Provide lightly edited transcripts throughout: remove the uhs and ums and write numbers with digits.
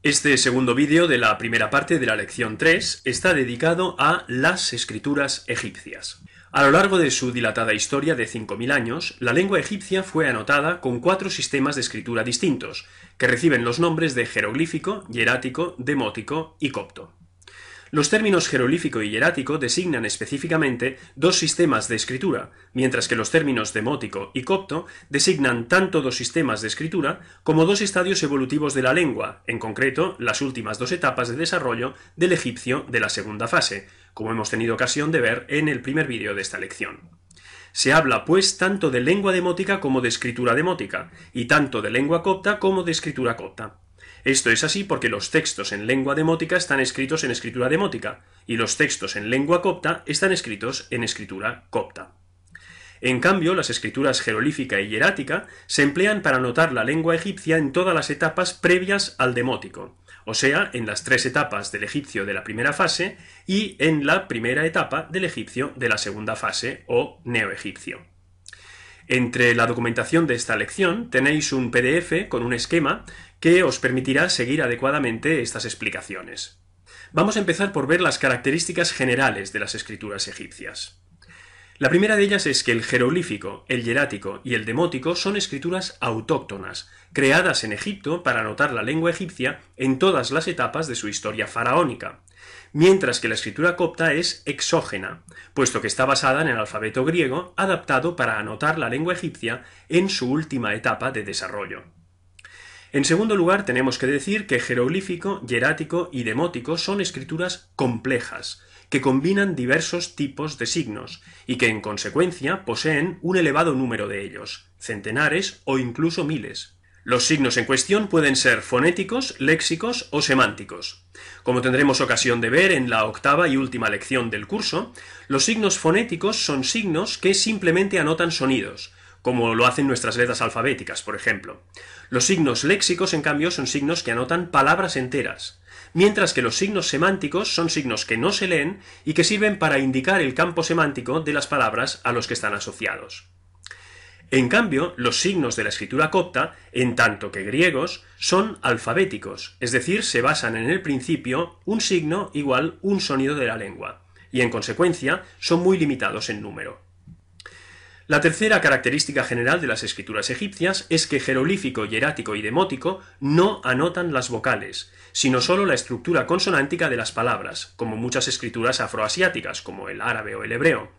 Este segundo vídeo de la primera parte de la lección 3 está dedicado a las escrituras egipcias. A lo largo de su dilatada historia de 5000 años, la lengua egipcia fue anotada con 4 sistemas de escritura distintos, que reciben los nombres de jeroglífico, hierático, demótico y copto. Los términos jeroglífico y hierático designan específicamente 2 sistemas de escritura, mientras que los términos demótico y copto designan tanto 2 sistemas de escritura como 2 estadios evolutivos de la lengua, en concreto las últimas 2 etapas de desarrollo del egipcio de la segunda fase, como hemos tenido ocasión de ver en el primer vídeo de esta lección. Se habla, pues, tanto de lengua demótica como de escritura demótica, y tanto de lengua copta como de escritura copta. Esto es así porque los textos en lengua demótica están escritos en escritura demótica, y los textos en lengua copta están escritos en escritura copta. En cambio, las escrituras jeroglífica y hierática se emplean para anotar la lengua egipcia en todas las etapas previas al demótico, o sea, en las 3 etapas del egipcio de la primera fase y en la primera etapa del egipcio de la segunda fase o neoegipcio. Entre la documentación de esta lección tenéis un PDF con un esquema que os permitirá seguir adecuadamente estas explicaciones. Vamos a empezar por ver las características generales de las escrituras egipcias. La primera de ellas es que el jeroglífico, el hierático y el demótico son escrituras autóctonas, creadas en Egipto para anotar la lengua egipcia en todas las etapas de su historia faraónica, mientras que la escritura copta es exógena, puesto que está basada en el alfabeto griego adaptado para anotar la lengua egipcia en su última etapa de desarrollo. En segundo lugar, tenemos que decir que jeroglífico, hierático y demótico son escrituras complejas, que combinan diversos tipos de signos, y que en consecuencia poseen un elevado número de ellos, centenares o incluso miles. Los signos en cuestión pueden ser fonéticos, léxicos o semánticos. Como tendremos ocasión de ver en la octava y última lección del curso, los signos fonéticos son signos que simplemente anotan sonidos, como lo hacen nuestras letras alfabéticas, por ejemplo. Los signos léxicos, en cambio, son signos que anotan palabras enteras, mientras que los signos semánticos son signos que no se leen y que sirven para indicar el campo semántico de las palabras a los que están asociados. En cambio, los signos de la escritura copta, en tanto que griegos, son alfabéticos, es decir, se basan en el principio un signo igual un sonido de la lengua, y en consecuencia son muy limitados en número. La tercera característica general de las escrituras egipcias es que jeroglífico, hierático y demótico no anotan las vocales, sino solo la estructura consonántica de las palabras, como muchas escrituras afroasiáticas, como el árabe o el hebreo,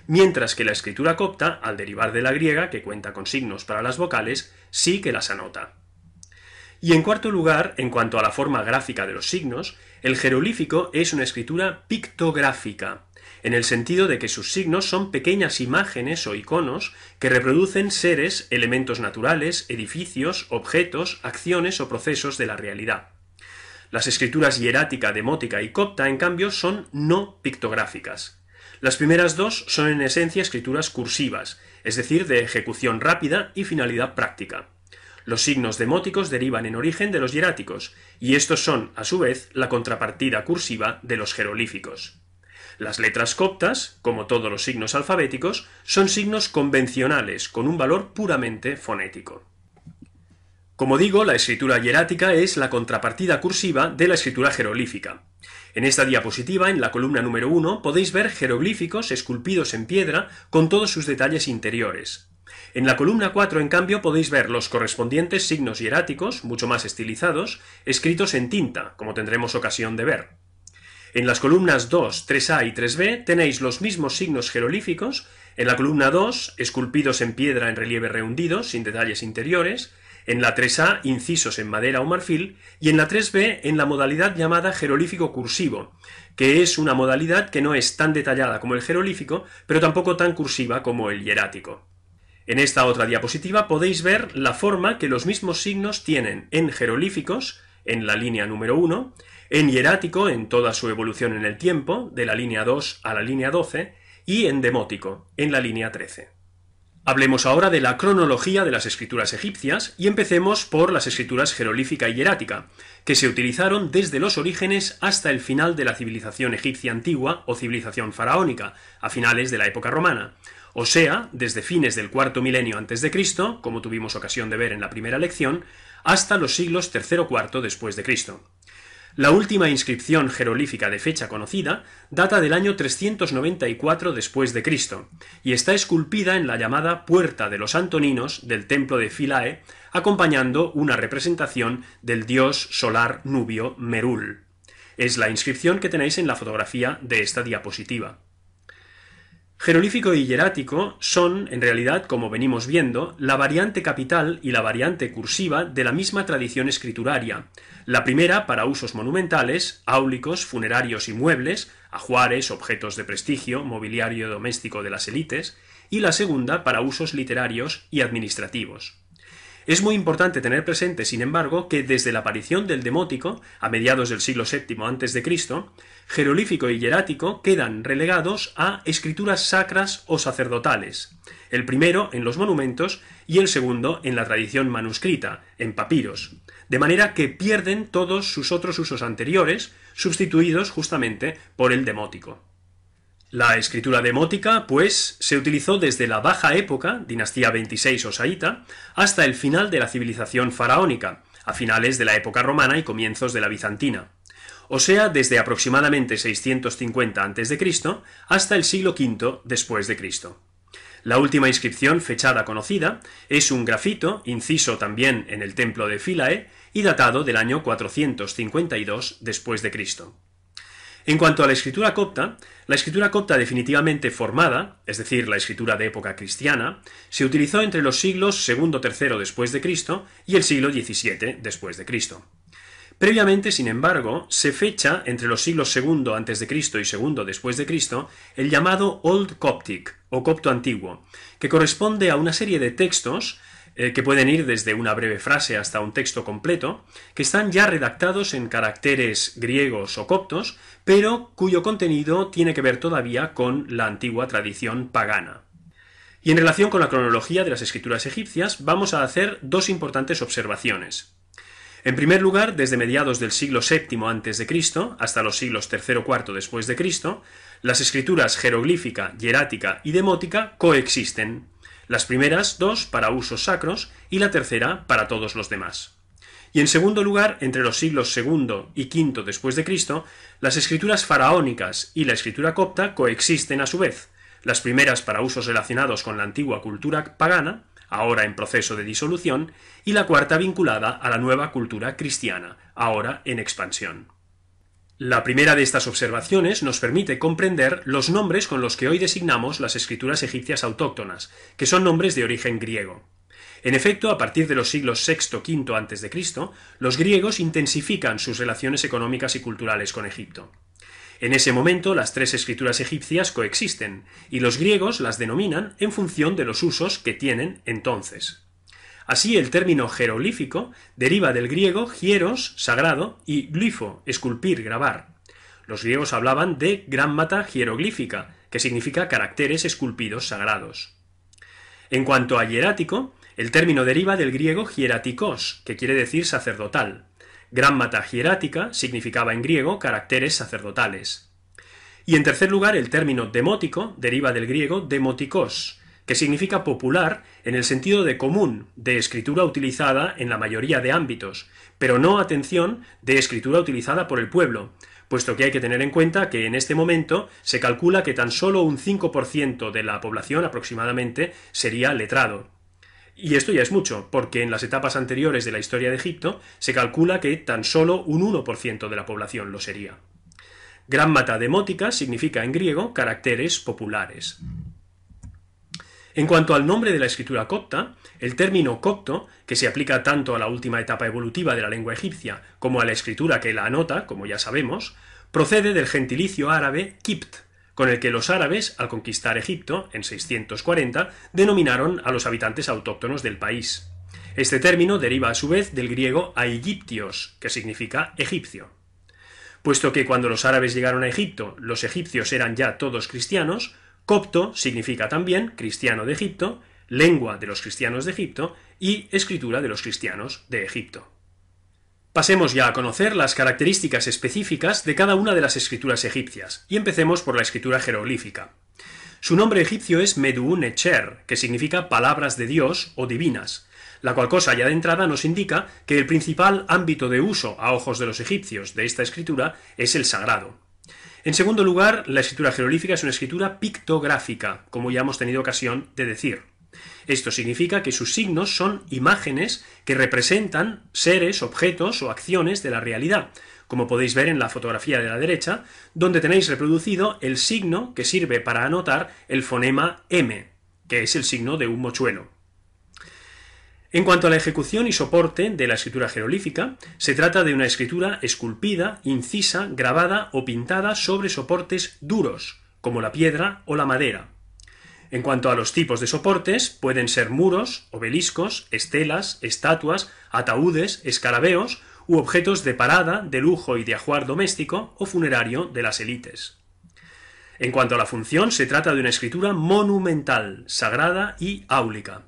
mientras que la escritura copta, al derivar de la griega, que cuenta con signos para las vocales, sí que las anota. Y en cuarto lugar, en cuanto a la forma gráfica de los signos, el jeroglífico es una escritura pictográfica, en el sentido de que sus signos son pequeñas imágenes o iconos que reproducen seres, elementos naturales, edificios, objetos, acciones o procesos de la realidad. Las escrituras hierática, demótica y copta, en cambio, son no pictográficas. Las primeras 2 son en esencia escrituras cursivas, es decir, de ejecución rápida y finalidad práctica. Los signos demóticos derivan en origen de los hieráticos, y estos son, a su vez, la contrapartida cursiva de los jeroglíficos. Las letras coptas, como todos los signos alfabéticos, son signos convencionales, con un valor puramente fonético. Como digo, la escritura hierática es la contrapartida cursiva de la escritura jeroglífica. En esta diapositiva, en la columna número 1, podéis ver jeroglíficos esculpidos en piedra con todos sus detalles interiores. En la columna 4, en cambio, podéis ver los correspondientes signos hieráticos, mucho más estilizados, escritos en tinta, como tendremos ocasión de ver. En las columnas 2, 3a y 3b tenéis los mismos signos jeroglíficos, en la columna 2, esculpidos en piedra en relieve rehundido, sin detalles interiores, en la 3a, incisos en madera o marfil, y en la 3b, en la modalidad llamada jeroglífico cursivo, que es una modalidad que no es tan detallada como el jeroglífico, pero tampoco tan cursiva como el hierático. En esta otra diapositiva podéis ver la forma que los mismos signos tienen en jeroglíficos, en la línea número 1, en hierático en toda su evolución en el tiempo, de la línea 2 a la línea 12, y en demótico, en la línea 13. Hablemos ahora de la cronología de las escrituras egipcias y empecemos por las escrituras jeroglífica y hierática, que se utilizaron desde los orígenes hasta el final de la civilización egipcia antigua o civilización faraónica, a finales de la época romana, o sea, desde fines del cuarto milenio antes de Cristo, como tuvimos ocasión de ver en la primera lección, hasta los siglos III-IV después de Cristo. La última inscripción jeroglífica de fecha conocida data del año 394 después de Cristo y está esculpida en la llamada Puerta de los Antoninos del templo de Philae, acompañando una representación del dios solar nubio Merul. Es la inscripción que tenéis en la fotografía de esta diapositiva. Jeroglífico y hierático son, en realidad, como venimos viendo, la variante capital y la variante cursiva de la misma tradición escrituraria. La primera para usos monumentales, áulicos, funerarios y muebles, ajuares, objetos de prestigio, mobiliario doméstico de las élites, y la segunda para usos literarios y administrativos. Es muy importante tener presente, sin embargo, que desde la aparición del demótico, a mediados del siglo VII a.C., jeroglífico y hierático quedan relegados a escrituras sacras o sacerdotales, el primero en los monumentos y el segundo en la tradición manuscrita, en papiros, de manera que pierden todos sus otros usos anteriores, sustituidos justamente por el demótico. La escritura demótica, pues, se utilizó desde la Baja Época, dinastía 26 o saíta, hasta el final de la civilización faraónica, a finales de la época romana y comienzos de la bizantina, o sea, desde aproximadamente 650 a.C. hasta el siglo V después de Cristo. La última inscripción fechada conocida es un grafito, inciso también en el templo de Philae y datado del año 452 después de Cristo. En cuanto a la escritura copta definitivamente formada, es decir, la escritura de época cristiana, se utilizó entre los siglos II-III después de Cristo y el siglo XVII después de Cristo. Previamente, sin embargo, se fecha entre los siglos II a.C. y II después de Cristo el llamado Old Coptic o copto antiguo, que corresponde a una serie de textos que pueden ir desde una breve frase hasta un texto completo, que están ya redactados en caracteres griegos o coptos, pero cuyo contenido tiene que ver todavía con la antigua tradición pagana. Y en relación con la cronología de las escrituras egipcias, vamos a hacer dos importantes observaciones. En primer lugar, desde mediados del siglo VII a.C. hasta los siglos III o IV después de Cristo, las escrituras jeroglífica, hierática y demótica coexisten. Las primeras dos para usos sacros y la tercera para todos los demás. Y en segundo lugar, entre los siglos II y V después de Cristo, las escrituras faraónicas y la escritura copta coexisten a su vez, las primeras para usos relacionados con la antigua cultura pagana, ahora en proceso de disolución, y la cuarta vinculada a la nueva cultura cristiana, ahora en expansión. La primera de estas observaciones nos permite comprender los nombres con los que hoy designamos las escrituras egipcias autóctonas, que son nombres de origen griego. En efecto, a partir de los siglos VI-V a.C., los griegos intensifican sus relaciones económicas y culturales con Egipto. En ese momento, las tres escrituras egipcias coexisten, y los griegos las denominan en función de los usos que tienen entonces. Así, el término jeroglífico deriva del griego hieros, sagrado, y glifo, esculpir, grabar. Los griegos hablaban de grammata hieroglífica, que significa caracteres esculpidos sagrados. En cuanto a hierático, el término deriva del griego hieratikos, que quiere decir sacerdotal. Grammata hierática significaba en griego caracteres sacerdotales. Y en tercer lugar, el término demótico deriva del griego demotikos, que significa popular en el sentido de común, de escritura utilizada en la mayoría de ámbitos, pero no, atención, de escritura utilizada por el pueblo, puesto que hay que tener en cuenta que en este momento se calcula que tan solo un 5% de la población aproximadamente sería letrado. Y esto ya es mucho, porque en las etapas anteriores de la historia de Egipto se calcula que tan solo un 1% de la población lo sería. Grammata demótica significa en griego caracteres populares. En cuanto al nombre de la escritura copta, el término copto, que se aplica tanto a la última etapa evolutiva de la lengua egipcia como a la escritura que la anota, como ya sabemos, procede del gentilicio árabe kipt, con el que los árabes, al conquistar Egipto, en 640, denominaron a los habitantes autóctonos del país. Este término deriva a su vez del griego aegyptios, que significa egipcio. Puesto que cuando los árabes llegaron a Egipto, los egipcios eran ya todos cristianos, copto significa también cristiano de Egipto, lengua de los cristianos de Egipto y escritura de los cristianos de Egipto. Pasemos ya a conocer las características específicas de cada una de las escrituras egipcias, y empecemos por la escritura jeroglífica. Su nombre egipcio es Medu Necher, que significa palabras de Dios o divinas. la cual cosa ya de entrada nos indica que el principal ámbito de uso a ojos de los egipcios de esta escritura es el sagrado. En segundo lugar, la escritura jeroglífica es una escritura pictográfica, como ya hemos tenido ocasión de decir. Esto significa que sus signos son imágenes que representan seres, objetos o acciones de la realidad, como podéis ver en la fotografía de la derecha, donde tenéis reproducido el signo que sirve para anotar el fonema M, que es el signo de un mochuelo. En cuanto a la ejecución y soporte de la escritura jeroglífica, se trata de una escritura esculpida, incisa, grabada o pintada sobre soportes duros, como la piedra o la madera. En cuanto a los tipos de soportes, pueden ser muros, obeliscos, estelas, estatuas, ataúdes, escarabeos u objetos de parada, de lujo y de ajuar doméstico o funerario de las élites. En cuanto a la función, se trata de una escritura monumental, sagrada y áulica.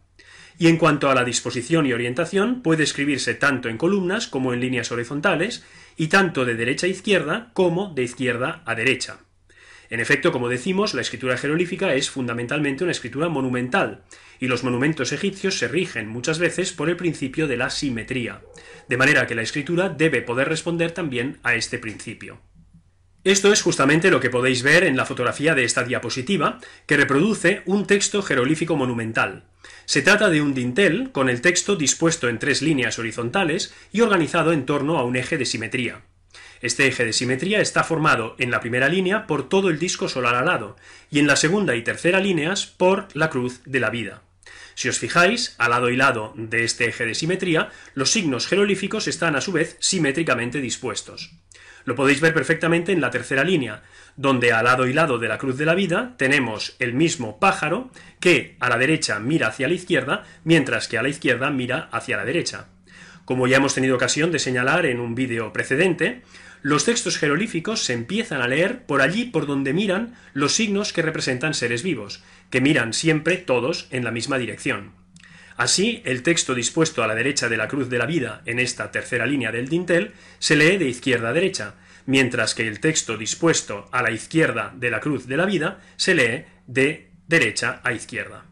Y en cuanto a la disposición y orientación, puede escribirse tanto en columnas como en líneas horizontales, y tanto de derecha a izquierda como de izquierda a derecha. En efecto, como decimos, la escritura jeroglífica es fundamentalmente una escritura monumental, y los monumentos egipcios se rigen muchas veces por el principio de la simetría, de manera que la escritura debe poder responder también a este principio. Esto es justamente lo que podéis ver en la fotografía de esta diapositiva, que reproduce un texto jeroglífico monumental. Se trata de un dintel con el texto dispuesto en 3 líneas horizontales y organizado en torno a un eje de simetría. Este eje de simetría está formado en la primera línea por todo el disco solar alado y en la segunda y tercera líneas por la cruz de la vida. Si os fijáis, al lado y lado de este eje de simetría, los signos jeroglíficos están a su vez simétricamente dispuestos. Lo podéis ver perfectamente en la tercera línea, donde al lado y lado de la cruz de la vida tenemos el mismo pájaro que a la derecha mira hacia la izquierda, mientras que a la izquierda mira hacia la derecha. Como ya hemos tenido ocasión de señalar en un vídeo precedente, los textos jeroglíficos se empiezan a leer por allí por donde miran los signos que representan seres vivos, que miran siempre todos en la misma dirección. Así, el texto dispuesto a la derecha de la cruz de la vida en esta tercera línea del dintel se lee de izquierda a derecha, mientras que el texto dispuesto a la izquierda de la cruz de la vida se lee de derecha a izquierda.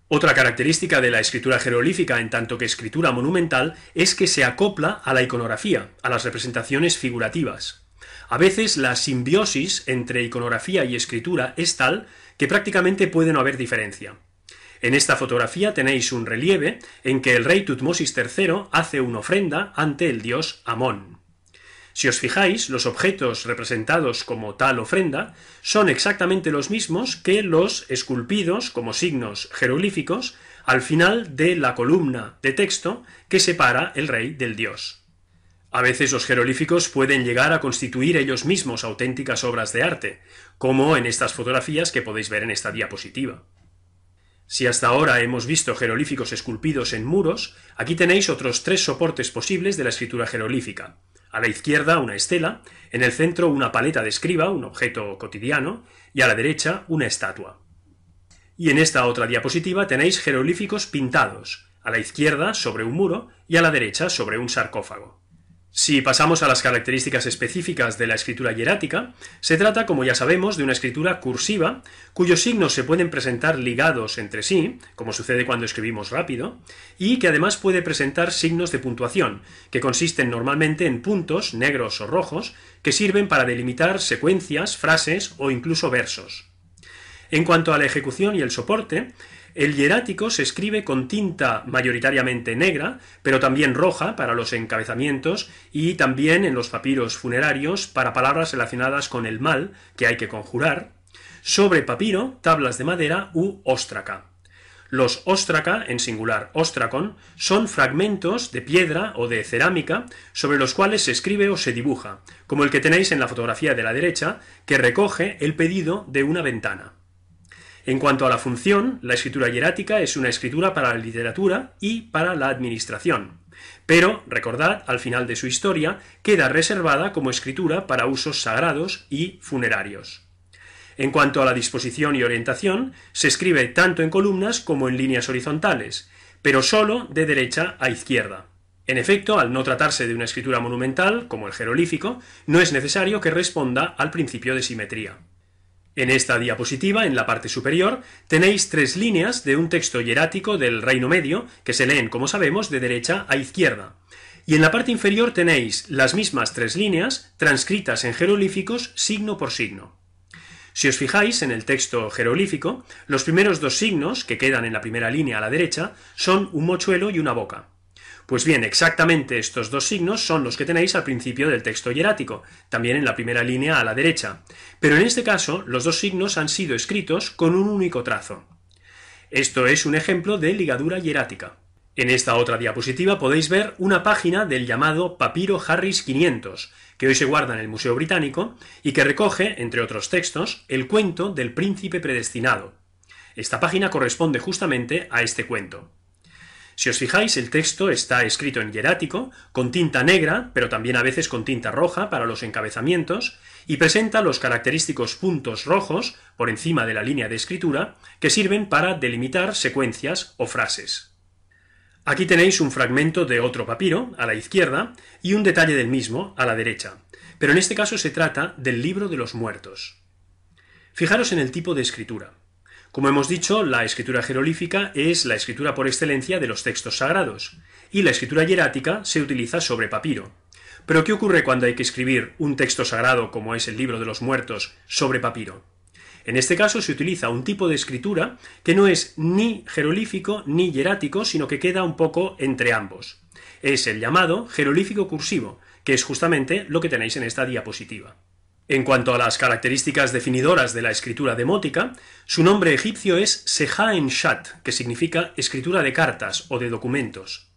Otra característica de la escritura jeroglífica en tanto que escritura monumental es que se acopla a la iconografía, a las representaciones figurativas. A veces la simbiosis entre iconografía y escritura es tal que prácticamente puede no haber diferencia. En esta fotografía tenéis un relieve en que el rey Tutmosis III hace una ofrenda ante el dios Amón. Si os fijáis, los objetos representados como tal ofrenda son exactamente los mismos que los esculpidos como signos jeroglíficos al final de la columna de texto que separa el rey del dios. A veces los jeroglíficos pueden llegar a constituir ellos mismos auténticas obras de arte, como en estas fotografías que podéis ver en esta diapositiva. Si hasta ahora hemos visto jeroglíficos esculpidos en muros, aquí tenéis otros 3 soportes posibles de la escritura jeroglífica. A la izquierda una estela, en el centro una paleta de escriba, un objeto cotidiano, y a la derecha una estatua. Y en esta otra diapositiva tenéis jeroglíficos pintados, a la izquierda sobre un muro y a la derecha sobre un sarcófago. Si pasamos a las características específicas de la escritura hierática, se trata, como ya sabemos, de una escritura cursiva, cuyos signos se pueden presentar ligados entre sí, como sucede cuando escribimos rápido, y que además puede presentar signos de puntuación, que consisten normalmente en puntos, negros o rojos, que sirven para delimitar secuencias, frases o incluso versos. En cuanto a la ejecución y el soporte, el hierático se escribe con tinta mayoritariamente negra, pero también roja para los encabezamientos y también en los papiros funerarios para palabras relacionadas con el mal que hay que conjurar, sobre papiro, tablas de madera u óstraca. Los óstraca, en singular ostracon, son fragmentos de piedra o de cerámica sobre los cuales se escribe o se dibuja, como el que tenéis en la fotografía de la derecha, que recoge el pedido de una ventana. En cuanto a la función, la escritura hierática es una escritura para la literatura y para la administración, pero, recordad, al final de su historia, queda reservada como escritura para usos sagrados y funerarios. En cuanto a la disposición y orientación, se escribe tanto en columnas como en líneas horizontales, pero solo de derecha a izquierda. En efecto, al no tratarse de una escritura monumental, como el jeroglífico, no es necesario que responda al principio de simetría. En esta diapositiva, en la parte superior, tenéis 3 líneas de un texto hierático del Reino Medio, que se leen, como sabemos, de derecha a izquierda. Y en la parte inferior tenéis las mismas 3 líneas, transcritas en jeroglíficos signo por signo. Si os fijáis en el texto jeroglífico, los primeros 2 signos, que quedan en la primera línea a la derecha, son un mochuelo y una boca. Pues bien, exactamente estos 2 signos son los que tenéis al principio del texto hierático, también en la primera línea a la derecha, pero en este caso los 2 signos han sido escritos con un único trazo. Esto es un ejemplo de ligadura hierática. En esta otra diapositiva podéis ver una página del llamado Papiro Harris 500, que hoy se guarda en el Museo Británico y que recoge, entre otros textos, el cuento del príncipe predestinado. Esta página corresponde justamente a este cuento. Si os fijáis, el texto está escrito en hierático, con tinta negra, pero también a veces con tinta roja para los encabezamientos, y presenta los característicos puntos rojos por encima de la línea de escritura que sirven para delimitar secuencias o frases. Aquí tenéis un fragmento de otro papiro, a la izquierda, y un detalle del mismo, a la derecha, pero en este caso se trata del Libro de los Muertos. Fijaros en el tipo de escritura. Como hemos dicho, la escritura jeroglífica es la escritura por excelencia de los textos sagrados, y la escritura hierática se utiliza sobre papiro. Pero ¿qué ocurre cuando hay que escribir un texto sagrado como es el Libro de los Muertos sobre papiro? En este caso se utiliza un tipo de escritura que no es ni jeroglífico ni hierático, sino que queda un poco entre ambos. Es el llamado jeroglífico cursivo, que es justamente lo que tenéis en esta diapositiva. En cuanto a las características definidoras de la escritura demótica, su nombre egipcio es Seha-en-Shat, que significa escritura de cartas o de documentos.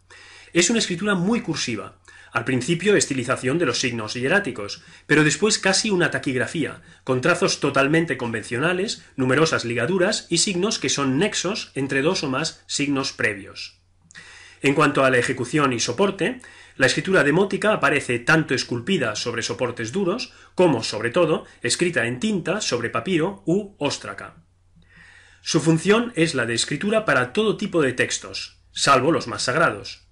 Es una escritura muy cursiva. Al principio estilización de los signos hieráticos, pero después casi una taquigrafía, con trazos totalmente convencionales, numerosas ligaduras y signos que son nexos entre 2 o más signos previos. En cuanto a la ejecución y soporte, la escritura demótica aparece tanto esculpida sobre soportes duros, como, sobre todo, escrita en tinta sobre papiro u óstraca. Su función es la de escritura para todo tipo de textos, salvo los más sagrados.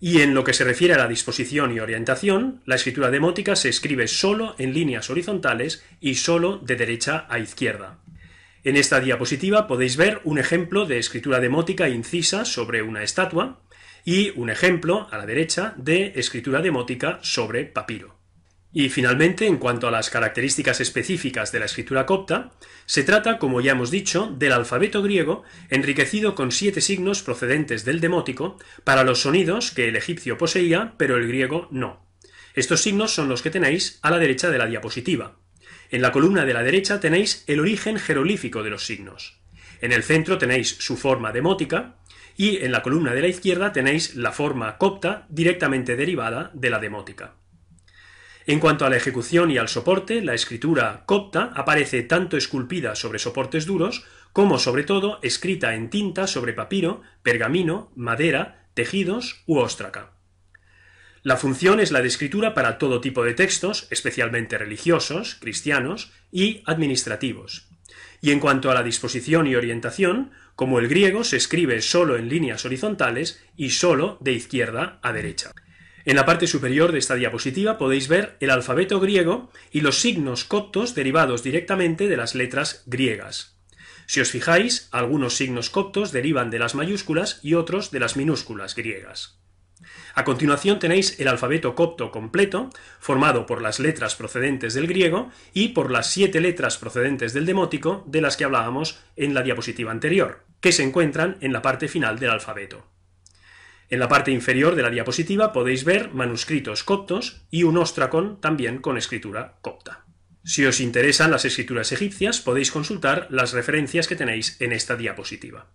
Y en lo que se refiere a la disposición y orientación, la escritura demótica se escribe solo en líneas horizontales y solo de derecha a izquierda. En esta diapositiva podéis ver un ejemplo de escritura demótica incisa sobre una estatua y un ejemplo, a la derecha, de escritura demótica sobre papiro. Y finalmente, en cuanto a las características específicas de la escritura copta, se trata, como ya hemos dicho, del alfabeto griego enriquecido con 7 signos procedentes del demótico para los sonidos que el egipcio poseía, pero el griego no. Estos signos son los que tenéis a la derecha de la diapositiva. En la columna de la derecha tenéis el origen jeroglífico de los signos. En el centro tenéis su forma demótica, y en la columna de la izquierda tenéis la forma copta directamente derivada de la demótica. En cuanto a la ejecución y al soporte, la escritura copta aparece tanto esculpida sobre soportes duros, como sobre todo escrita en tinta sobre papiro, pergamino, madera, tejidos u óstraca. La función es la de escritura para todo tipo de textos, especialmente religiosos, cristianos y administrativos. Y en cuanto a la disposición y orientación, como el griego se escribe solo en líneas horizontales y solo de izquierda a derecha. En la parte superior de esta diapositiva podéis ver el alfabeto griego y los signos coptos derivados directamente de las letras griegas. Si os fijáis, algunos signos coptos derivan de las mayúsculas y otros de las minúsculas griegas. A continuación tenéis el alfabeto copto completo, formado por las letras procedentes del griego y por las 7 letras procedentes del demótico de las que hablábamos en la diapositiva anterior, que se encuentran en la parte final del alfabeto. En la parte inferior de la diapositiva podéis ver manuscritos coptos y un ostracón también con escritura copta. Si os interesan las escrituras egipcias, podéis consultar las referencias que tenéis en esta diapositiva.